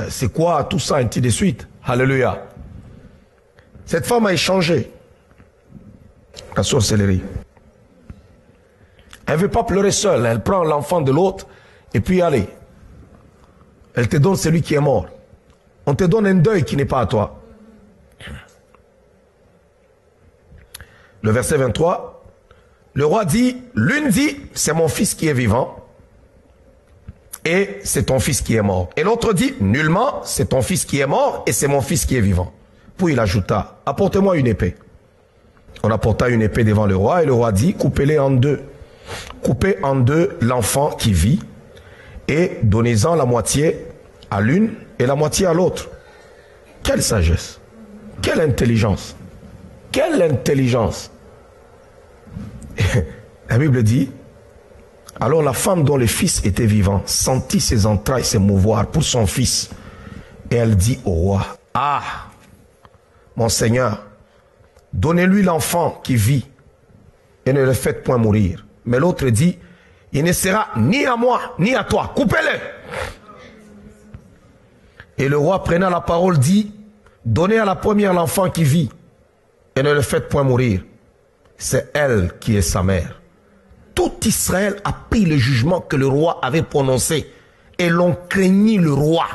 C'est quoi tout ça, ainsi de suite. Alléluia. Cette femme a échangé la sorcellerie. Elle ne veut pas pleurer seule. Elle prend l'enfant de l'autre et puis allez. Elle te donne celui qui est mort. On te donne un deuil qui n'est pas à toi. Le verset 23, le roi dit, l'une dit, c'est mon fils qui est vivant et c'est ton fils qui est mort. Et l'autre dit, nullement, c'est ton fils qui est mort et c'est mon fils qui est vivant. Puis il ajouta, apportez-moi une épée. On apporta une épée devant le roi et le roi dit, coupez-les en deux. Coupez en deux l'enfant qui vit et donnez-en la moitié à l'une et la moitié à l'autre. Quelle sagesse! Quelle intelligence! Quelle intelligence! La Bible dit, alors la femme dont le fils était vivant sentit ses entrailles s'émouvoir pour son fils. Et elle dit au roi, ah, mon Seigneur, donnez-lui l'enfant qui vit et ne le faites point mourir. Mais l'autre dit, il ne sera ni à moi ni à toi, coupez-le. Et le roi prenant la parole dit, donnez à la première l'enfant qui vit et ne le faites point mourir. C'est elle qui est sa mère. Tout Israël a pris le jugement que le roi avait prononcé et l'on craignit le roi,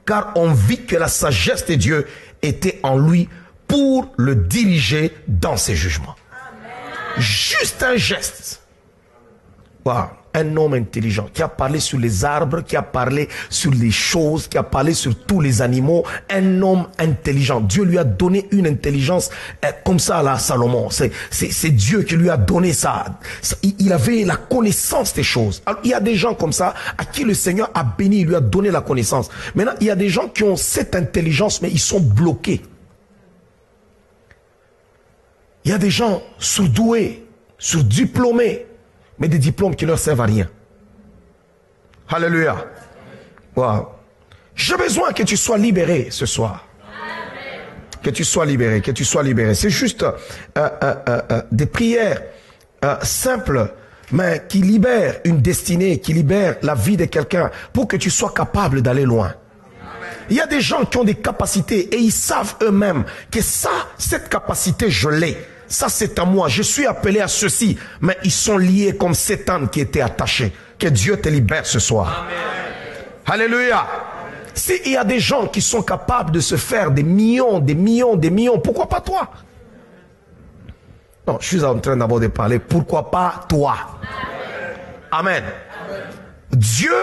car on vit que la sagesse de Dieu était en lui pour le diriger dans ses jugements. Amen. Juste un geste. Wow. Un homme intelligent qui a parlé sur les arbres, qui a parlé sur les choses, qui a parlé sur tous les animaux. Un homme intelligent. Dieu lui a donné une intelligence comme ça là, Salomon. C'est Dieu qui lui a donné ça. Il avait la connaissance des choses. Alors, il y a des gens comme ça à qui le Seigneur a béni, il lui a donné la connaissance. Maintenant, il y a des gens qui ont cette intelligence, mais ils sont bloqués. Il y a des gens surdoués, surdiplômés, mais des diplômes qui ne leur servent à rien. Alléluia. Wow. J'ai besoin que tu sois libéré ce soir. Amen. Que tu sois libéré, que tu sois libéré. C'est juste des prières simples, mais qui libèrent une destinée, qui libèrent la vie de quelqu'un pour que tu sois capable d'aller loin. Il y a des gens qui ont des capacités et ils savent eux-mêmes que ça, cette capacité, je l'ai. Ça, c'est à moi. Je suis appelé à ceci. Mais ils sont liés comme cet âne qui était attaché. Que Dieu te libère ce soir. Amen. Alléluia. S'il y a des gens qui sont capables de se faire des millions, pourquoi pas toi? Non, je suis en train d'abord de parler. Pourquoi pas toi? Amen. Amen. Dieu,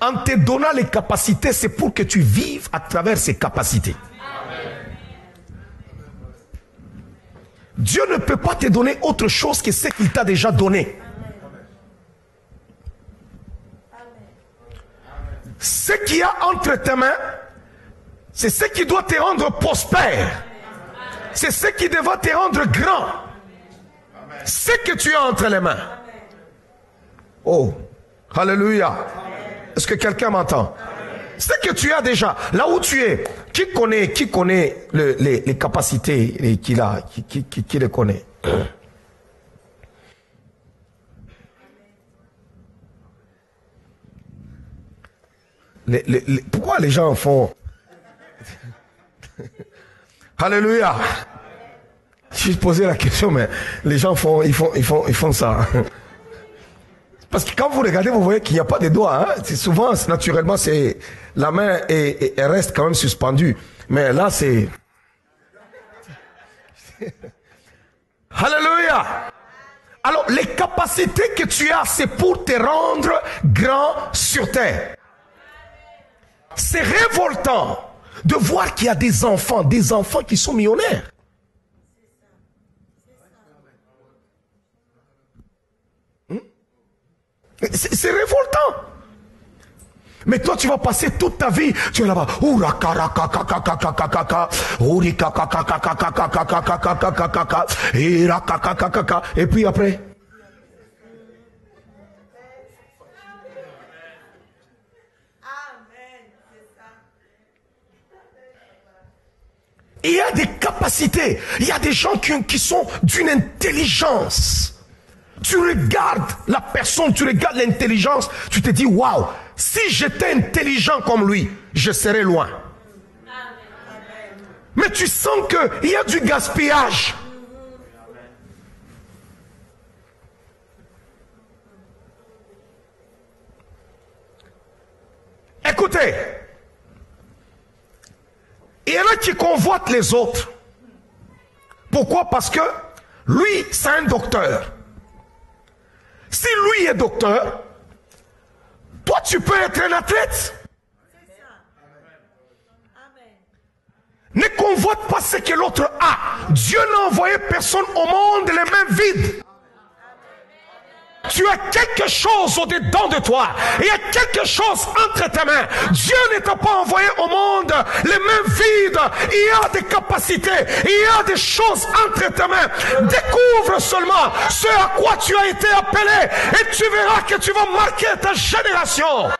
en te donnant les capacités, c'est pour que tu vives à travers ces capacités. Dieu ne peut pas te donner autre chose que ce qu'il t'a déjà donné. Ce qu'il y a entre tes mains, c'est ce qui doit te rendre prospère. C'est ce qui devra te rendre grand. Ce que tu as entre les mains. Oh, alléluia. Est-ce que quelqu'un m'entend? Ce que tu as déjà, là où tu es, qui connaît les capacités qu'il a, qui les connaît? Pourquoi les gens font... Alléluia. Je posais la question, mais les gens font ça. Parce que quand vous regardez, vous voyez qu'il n'y a pas de doigts. Hein? Souvent, naturellement, c'est la main elle reste quand même suspendue. Mais là, c'est... Alléluia. Alors, les capacités que tu as, c'est pour te rendre grand sur terre. C'est révoltant de voir qu'il y a des enfants qui sont millionnaires. C'est révoltant. Mais toi, tu vas passer toute ta vie, tu es là-bas. Et puis après. Il y a des capacités. Il y a des gens qui sont d'une intelligence. Tu regardes la personne, tu regardes l'intelligence, tu te dis, waouh, si j'étais intelligent comme lui, je serais loin. Mais tu sens qu'il y a du gaspillage. Écoutez, il y en a qui convoitent les autres. Pourquoi? Parce que lui, c'est un docteur. Si lui est docteur, toi tu peux être un athlète. Ne convoite pas ce que l'autre a. Dieu n'a envoyé personne au monde les mains vides. Tu as quelque chose au-dedans de toi. Il y a quelque chose entre tes mains. Dieu ne t'a pas envoyé au monde les mains vides. Il y a des capacités. Il y a des choses entre tes mains. Découvre seulement ce à quoi tu as été appelé. Et tu verras que tu vas marquer ta génération.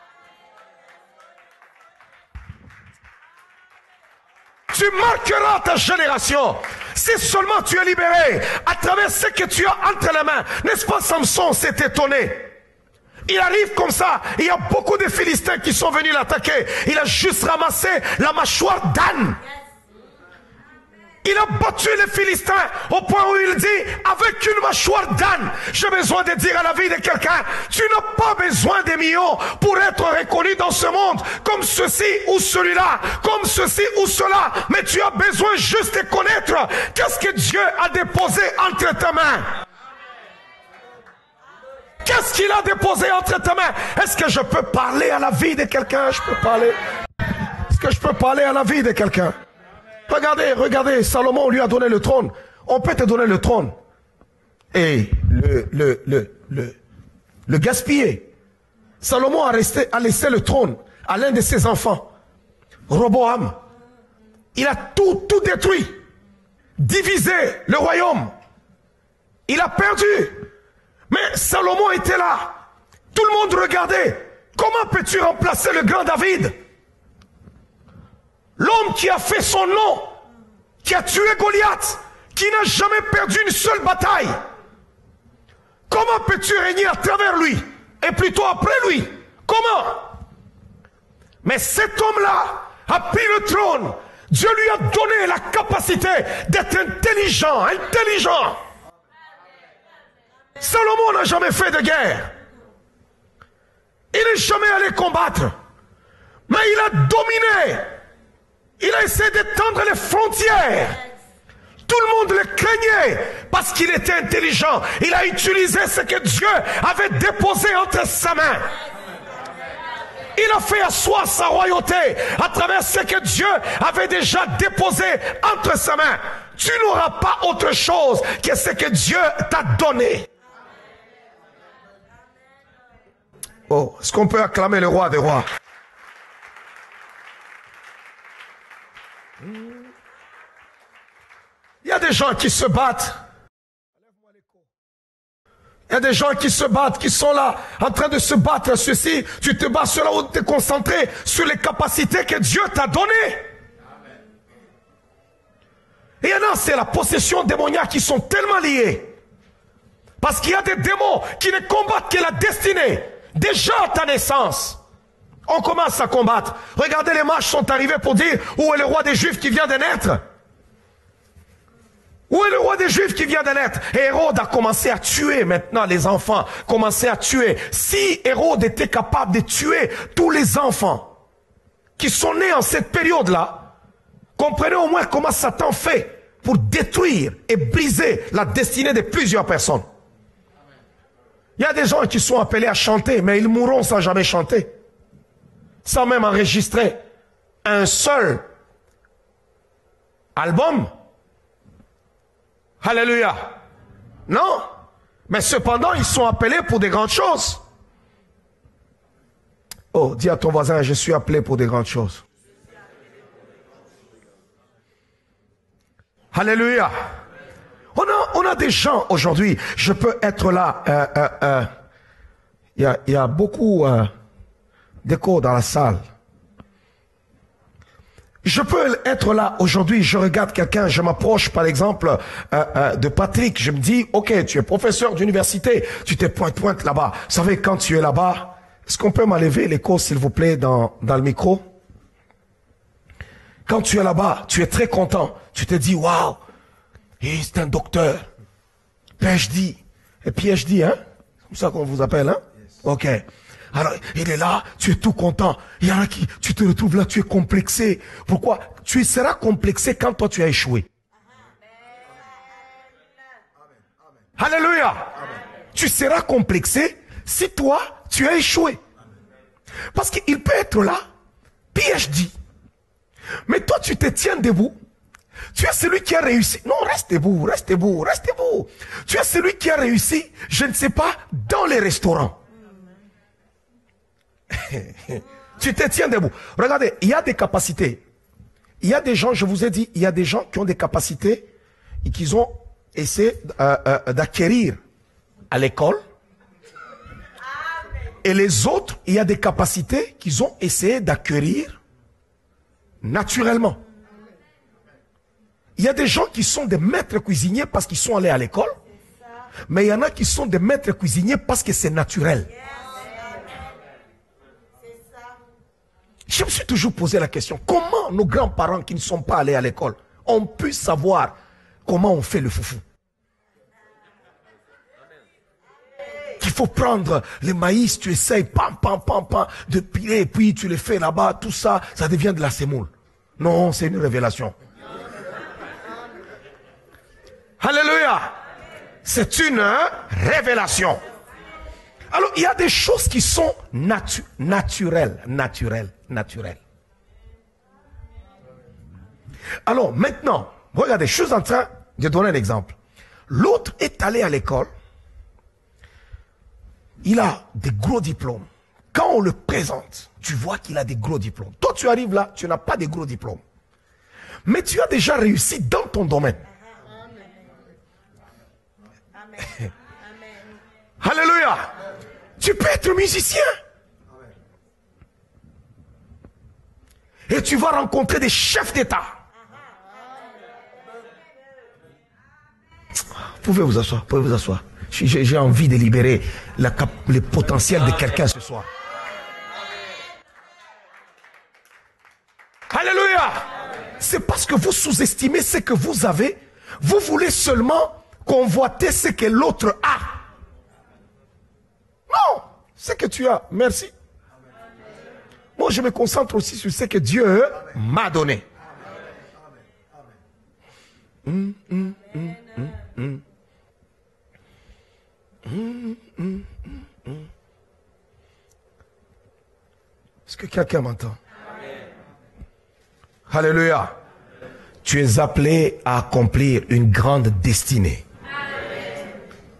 Tu marqueras ta génération. Si seulement tu es libéré à travers ce que tu as entre les mains. N'est-ce pas, Samson s'est étonné? Il arrive comme ça. Il y a beaucoup de Philistins qui sont venus l'attaquer. Il a juste ramassé la mâchoire d'âne. Il a battu les Philistins au point où il dit, avec une mâchoire d'âne, j'ai besoin de dire à la vie de quelqu'un, tu n'as pas besoin des millions pour être reconnu dans ce monde, comme ceci ou celui-là, comme ceci ou cela, mais tu as besoin juste de connaître qu'est-ce que Dieu a déposé entre tes mains. Qu'est-ce qu'il a déposé entre tes mains? Est-ce que je peux parler à la vie de quelqu'un? Je peux parler. Est-ce que je peux parler à la vie de quelqu'un? Regardez, Salomon lui a donné le trône. On peut te donner le trône. Et le gaspiller. Salomon a laissé le trône à l'un de ses enfants, Roboam. Il a tout détruit. Divisé le royaume. Il a perdu. Mais Salomon était là. Tout le monde regardait. Comment peux-tu remplacer le grand David? L'homme qui a fait son nom, qui a tué Goliath, qui n'a jamais perdu une seule bataille. Comment peux-tu régner à travers lui et plutôt après lui? Comment? Mais cet homme-là a pris le trône. Dieu lui a donné la capacité d'être intelligent. Salomon n'a jamais fait de guerre. Il n'est jamais allé combattre. Mais il a dominé. Il a essayé d'étendre les frontières. Tout le monde le craignait parce qu'il était intelligent. Il a utilisé ce que Dieu avait déposé entre sa main. Il a fait asseoir sa royauté à travers ce que Dieu avait déjà déposé entre sa main. Tu n'auras pas autre chose que ce que Dieu t'a donné. Oh, est-ce qu'on peut acclamer le roi des rois? Il y a des gens qui se battent. Il y a des gens qui se battent, qui sont là, en train de se battre. Ceci, tu te bats sur là où tu es concentré, sur les capacités que Dieu t'a données. Et il y en a, c'est la possession démoniaque qui sont tellement liées. Parce qu'il y a des démons qui ne combattent que la destinée. Déjà à ta naissance, on commence à combattre. Regardez, les mages sont arrivés pour dire, où est le roi des Juifs qui vient de naître? Où est le roi des Juifs qui vient de naître? Et Hérode a commencé à tuer maintenant les enfants. Commencé à tuer. Si Hérode était capable de tuer tous les enfants qui sont nés en cette période-là, comprenez au moins comment Satan fait pour détruire et briser la destinée de plusieurs personnes. Il y a des gens qui sont appelés à chanter, mais ils mourront sans jamais chanter. Sans même enregistrer un seul album. Alléluia. Non. Mais cependant, ils sont appelés pour des grandes choses. Oh, dis à ton voisin, je suis appelé pour des grandes choses. Alléluia. On a des gens aujourd'hui, je peux être là, il y a beaucoup d'écho dans la salle. Je peux être là aujourd'hui, je regarde quelqu'un, je m'approche par exemple de Patrick, je me dis, ok, tu es professeur d'université, tu te pointes là-bas. Vous savez, quand tu es là-bas, est-ce qu'on peut m'enlever l'écho s'il vous plaît dans le micro? Quand tu es là-bas, tu es très content, tu te dis, waouh, c'est un docteur, PhD, et PhD, hein? C'est comme ça qu'on vous appelle, hein? Ok. Alors, il est là, tu es tout content. Il y en a qui, tu te retrouves là, tu es complexé. Pourquoi? Tu seras complexé quand toi tu as échoué. Alléluia. Tu seras complexé si toi tu as échoué. Parce qu'il peut être là, PhD. Mais toi tu te tiens debout. Tu es celui qui a réussi. Non, reste debout, reste debout, reste debout. Tu es celui qui a réussi, je ne sais pas, dans les restaurants. Tu te tiens debout. Regardez, il y a des capacités. Il y a des gens, je vous ai dit, il y a des gens qui ont des capacités et qui ont essayé d'acquérir à l'école. Et les autres, il y a des capacités qu'ils ont essayé d'acquérir naturellement. Il y a des gens qui sont des maîtres cuisiniers parce qu'ils sont allés à l'école. Mais il y en a qui sont des maîtres cuisiniers parce que c'est naturel. Je me suis toujours posé la question, comment nos grands-parents qui ne sont pas allés à l'école ont pu savoir comment on fait le foufou? Qu'il faut prendre le maïs, tu essayes, pam, de piler, et puis tu le fais là-bas, tout ça, ça devient de la semoule. Non, c'est une révélation. Alléluia. C'est une révélation. Alors, il y a des choses qui sont naturelles. Alors, maintenant, regardez, je suis en train de donner un exemple. L'autre est allé à l'école. Il a des gros diplômes. Quand on le présente, tu vois qu'il a des gros diplômes. Toi, tu arrives là, tu n'as pas de gros diplômes. Mais tu as déjà réussi dans ton domaine. Amen. Alléluia. Tu peux être musicien. Et tu vas rencontrer des chefs d'État. Pouvez vous asseoir. J'ai envie de libérer le potentiel de quelqu'un ce soir. Alléluia. C'est parce que vous sous-estimez ce que vous avez. Vous voulez seulement convoiter ce que l'autre a. Non, ce que tu as, merci. Moi, je me concentre aussi sur ce que Dieu m'a donné. Est-ce que quelqu'un m'entend? Alléluia. Tu es appelé à accomplir une grande destinée.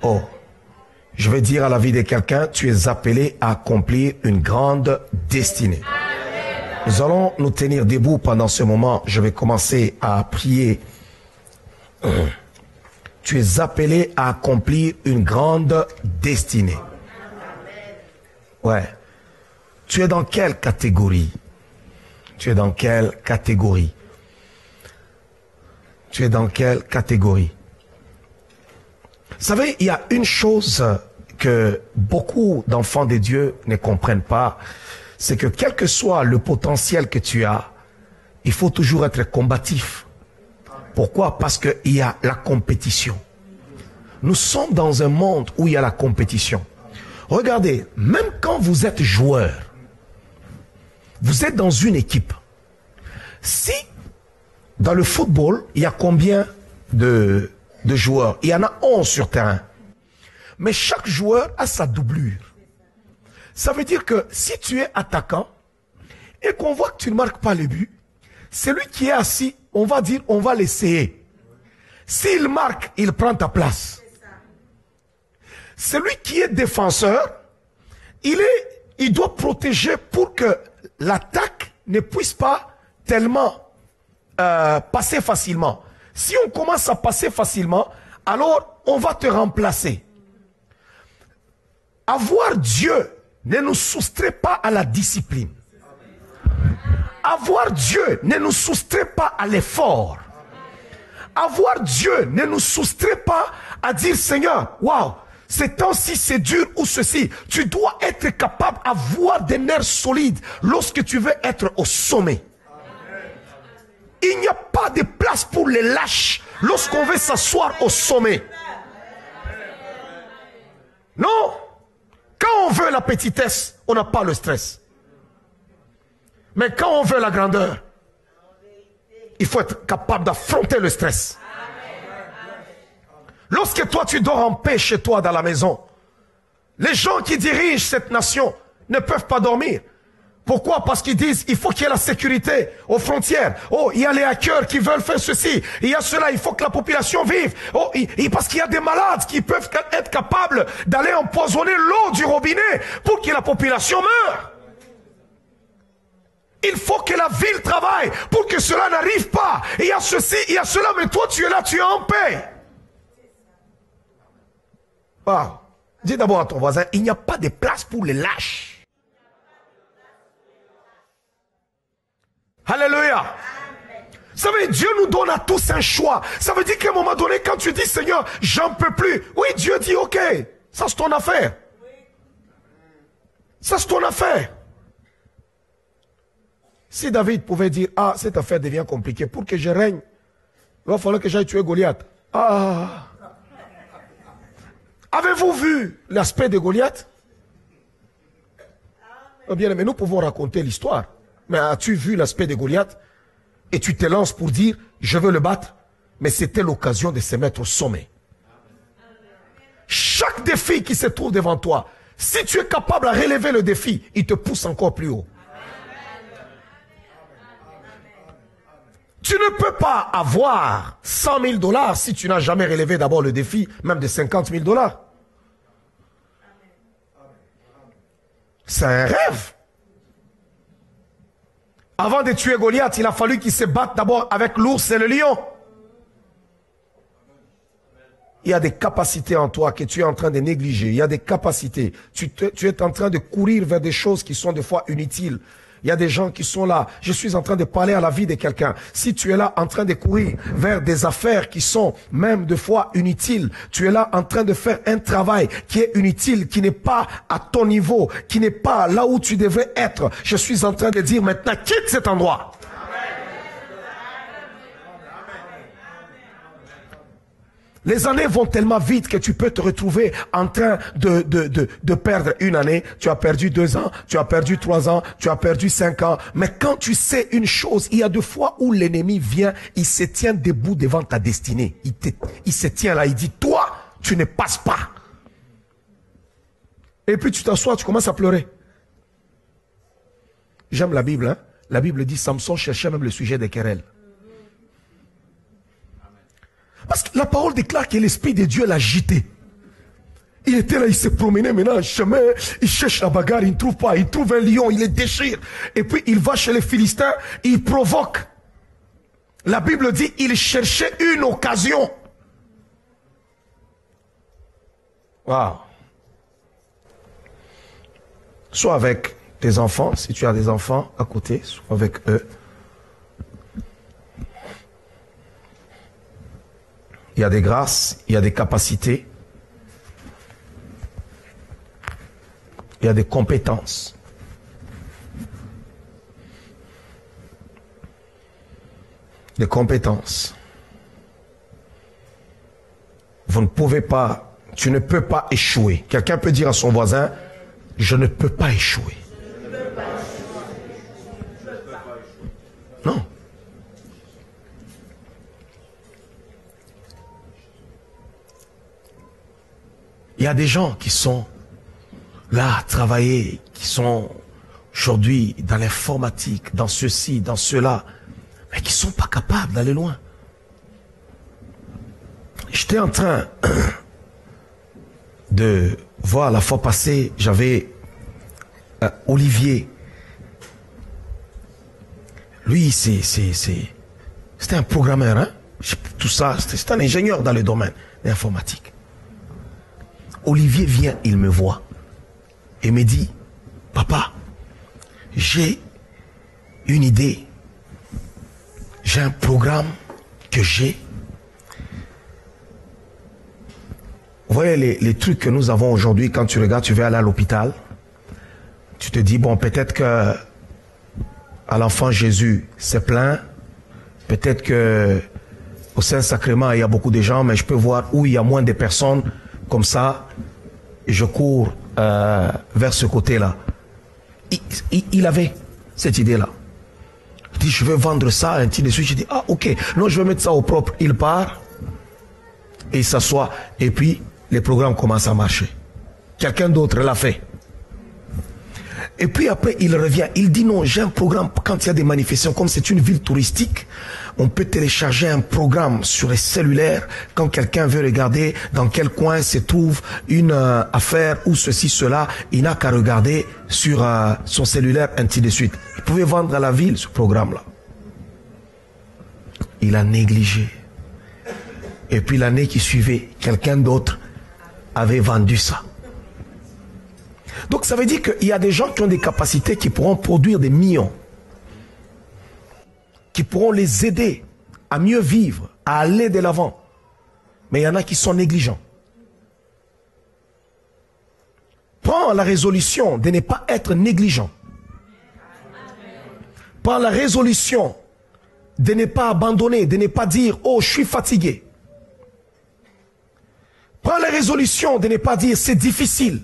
Oh, je vais dire à la vie de quelqu'un, tu es appelé à accomplir une grande destinée. Nous allons nous tenir debout pendant ce moment. Je vais commencer à prier. Tu es appelé à accomplir une grande destinée. Ouais. Tu es dans quelle catégorie? Tu es dans quelle catégorie? Tu es dans quelle catégorie? Vous savez, il y a une chose que beaucoup d'enfants de Dieu ne comprennent pas, c'est que quel que soit le potentiel que tu as, il faut toujours être combatif. Pourquoi? Parce qu'il y a la compétition. Nous sommes dans un monde où il y a la compétition. Regardez, même quand vous êtes joueur, vous êtes dans une équipe. Si dans le football, il y a combien de joueurs? Il y en a 11 sur terrain. Mais chaque joueur a sa doublure. Ça veut dire que si tu es attaquant et qu'on voit que tu ne marques pas le but, celui qui est assis, on va dire, on va l'essayer. S'il marque, il prend ta place. Celui qui est défenseur, il doit protéger pour que l'attaque ne puisse pas tellement passer facilement. Si on commence à passer facilement, alors on va te remplacer. Avoir Dieu ne nous soustrait pas à la discipline. Avoir Dieu ne nous soustrait pas à l'effort. Avoir Dieu ne nous soustrait pas à dire Seigneur, waouh, ces temps-ci c'est dur ou ceci. Tu dois être capable d'avoir des nerfs solides lorsque tu veux être au sommet. Il n'y a pas de place pour les lâches lorsqu'on veut s'asseoir au sommet. Non. Quand on veut la petitesse, on n'a pas le stress. Mais quand on veut la grandeur, il faut être capable d'affronter le stress. Lorsque toi tu dors en paix chez toi dans la maison, les gens qui dirigent cette nation ne peuvent pas dormir. Pourquoi? Parce qu'ils disent il faut qu'il y ait la sécurité aux frontières. Oh, il y a les hackers qui veulent faire ceci. Il y a cela, il faut que la population vive. Oh, parce qu'il y a des malades qui peuvent être capables d'aller empoisonner l'eau du robinet pour que la population meure. Il faut que la ville travaille pour que cela n'arrive pas. Il y a ceci, il y a cela, mais toi tu es là, tu es en paix. Wow. Dis d'abord à ton voisin, il n'y a pas de place pour les lâches. Alléluia. Vous savez, Dieu nous donne à tous un choix. Ça veut dire qu'à un moment donné, quand tu dis Seigneur, j'en peux plus. Oui, Dieu dit ok, ça c'est ton affaire. Ça c'est ton affaire. Si David pouvait dire, ah, cette affaire devient compliquée, pour que je règne, il va falloir que j'aille tuer Goliath. Ah. Avez-vous vu l'aspect de Goliath? Oh bien, mais nous pouvons raconter l'histoire. Mais as-tu vu l'aspect de Goliath? Et tu te lances pour dire, je veux le battre. Mais c'était l'occasion de se mettre au sommet. Chaque défi qui se trouve devant toi, si tu es capable de relever le défi, il te pousse encore plus haut. Tu ne peux pas avoir 100 000 $ si tu n'as jamais relevé d'abord le défi, même de 50 000 $. C'est un rêve. Avant de tuer Goliath, il a fallu qu'il se batte d'abord avec l'ours et le lion. Il y a des capacités en toi que tu es en train de négliger. Il y a des capacités. Tu es en train de courir vers des choses qui sont des fois inutiles. Il y a des gens qui sont là. Je suis en train de parler à la vie de quelqu'un. Si tu es là en train de courir vers des affaires qui sont même des fois inutiles, tu es là en train de faire un travail qui est inutile, qui n'est pas à ton niveau, qui n'est pas là où tu devrais être. Je suis en train de dire maintenant, quitte cet endroit. Les années vont tellement vite que tu peux te retrouver en train de perdre une année. Tu as perdu 2 ans, tu as perdu 3 ans, tu as perdu 5 ans. Mais quand tu sais une chose, il y a 2 fois où l'ennemi vient, il se tient debout devant ta destinée. Il se tient là, il dit, toi, tu ne passes pas. Et puis tu t'assois, tu commences à pleurer. J'aime la Bible, hein. La Bible dit, Samson cherchait même le sujet des querelles. Parce que la parole déclare que l'Esprit de Dieu l'a agité. Il était là, il s'est promené maintenant en chemin, il cherche la bagarre, il ne trouve pas, il trouve un lion, il le déchire. Et puis il va chez les Philistins, il provoque. La Bible dit, il cherchait une occasion. Waouh. Soit avec tes enfants, si tu as des enfants à côté, soit avec eux. Il y a des grâces, il y a des capacités, il y a des compétences. Des compétences. Vous ne pouvez pas, tu ne peux pas échouer. Quelqu'un peut dire à son voisin, je ne peux pas échouer. Non. Il y a des gens qui sont là à travailler, qui sont aujourd'hui dans l'informatique, dans ceci, dans cela, mais qui ne sont pas capables d'aller loin. J'étais en train de voir la fois passée, j'avais Olivier. Lui, c'était un programmeur, hein? Tout ça, c'est un ingénieur dans le domaine de l'informatique. Olivier vient, il me voit et me dit, papa, j'ai une idée, j'ai un programme que j'ai. Vous voyez les trucs que nous avons aujourd'hui, quand tu regardes, tu vas aller à l'hôpital, tu te dis, bon, peut-être que à l'enfant Jésus, c'est plein, peut-être que au Saint-Sacrement, il y a beaucoup de gens, mais je peux voir où il y a moins de personnes. Comme ça, je cours vers ce côté-là. Il avait cette idée-là. Il dit, je vais vendre ça, ainsi de suite. Je dis, ah ok, non, je vais mettre ça au propre. Il part, et il s'assoit, et puis les programmes commencent à marcher. Quelqu'un d'autre l'a fait. Et puis après, il revient. Il dit, non, j'ai un programme, quand il y a des manifestations, comme c'est une ville touristique, on peut télécharger un programme sur les cellulaires quand quelqu'un veut regarder dans quel coin se trouve une affaire ou ceci, cela. Il n'a qu'à regarder sur son cellulaire, ainsi de suite. Il pouvait vendre à la ville ce programme-là. Il a négligé. Et puis l'année qui suivait, quelqu'un d'autre avait vendu ça. Donc ça veut dire qu'il y a des gens qui ont des capacités qui pourront produire des millions, qui pourront les aider à mieux vivre, à aller de l'avant. Mais il y en a qui sont négligents. Prends la résolution de ne pas être négligent. Prends la résolution de ne pas abandonner, de ne pas dire « Oh, je suis fatigué ». Prends la résolution de ne pas dire « C'est difficile ».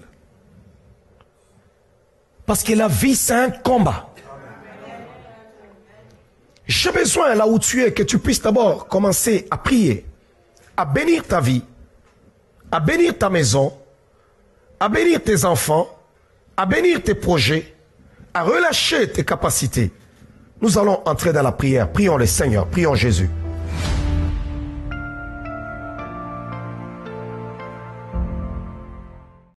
Parce que la vie, c'est un combat. J'ai besoin, là où tu es, que tu puisses d'abord commencer à prier, à bénir ta vie, à bénir ta maison, à bénir tes enfants, à bénir tes projets, à relâcher tes capacités. Nous allons entrer dans la prière. Prions le Seigneur, prions Jésus.